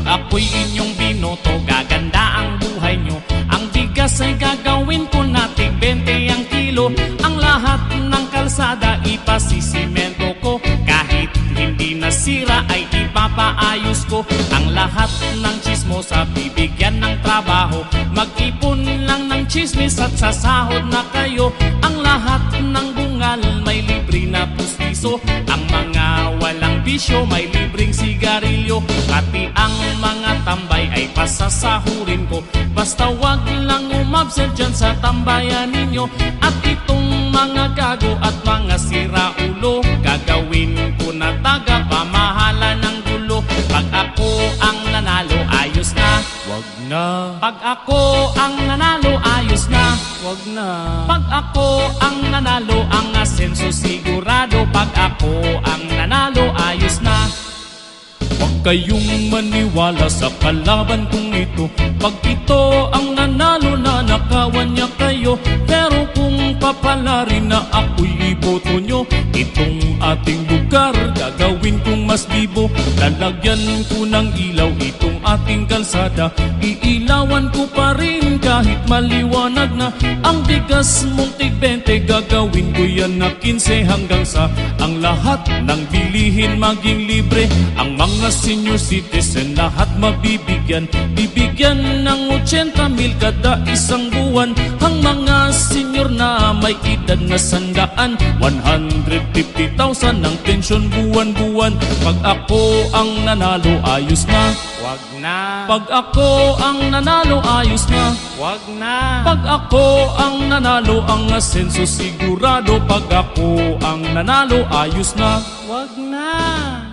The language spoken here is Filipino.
Pag ako'y inyong binoto, gaganda ang buhay nyo. Ang bigas ay gagawin ko na tig 20 ang kilo. Ang lahat ng kalsada ipasisimento ko. Kahit hindi nasira ay ipapaayos ko. Ang lahat ng chismosa bibigyan ng trabaho. Mag-ipon lang ng chismis at sasahod na kayo. Ang lahat ng bungal may libre na pustiso. Ang mga walang bisyo may libreng sigarilyo. Pati ang mga tambay ay pasasahurin ko. Basta wag lang umabsent dyan sa tambayan ninyo. At itong mga gago at mga siraulo, gagawin ko na taga pamahala ng gulo. Pag ako ang nanalo, ayos na, wag na. Pag ako ang nanalo, ayos na, wag na. Pag ako ang nanalo, ang asenso sigurado. Pag ako ang nanalo, ayos na. Huwag kayong maniwala sa kalaban kong ito. Pag ito ang nanalo na nakawan niya kayo. Pero kung papalarin na ako'y iboto nyo, itong ating lugar gagawin kong mas bibo. Lalagyan ko ng ilaw itong ating kalsada. Iilawan ko pa rin kahit maliwanag na. Ang bigas mong tig 20, gagawin ko yan na 15 hanggang sa ang lahat ng bilihin maging libre. Ang mga senior citizen lahat mabibigyan. Bibigyan ng 80,000 kada isang buwan. Ang mga senior na may edad na 100, 150,000 ang pensyon buwan-buwan. Pag ako ang nanalo, ayos na, wag na. Pag ako ang nanalo, ayos na, wag na. Pag ako ang nanalo, ang asenso sigurado. Pag ako ang nanalo, ayos na, wag na.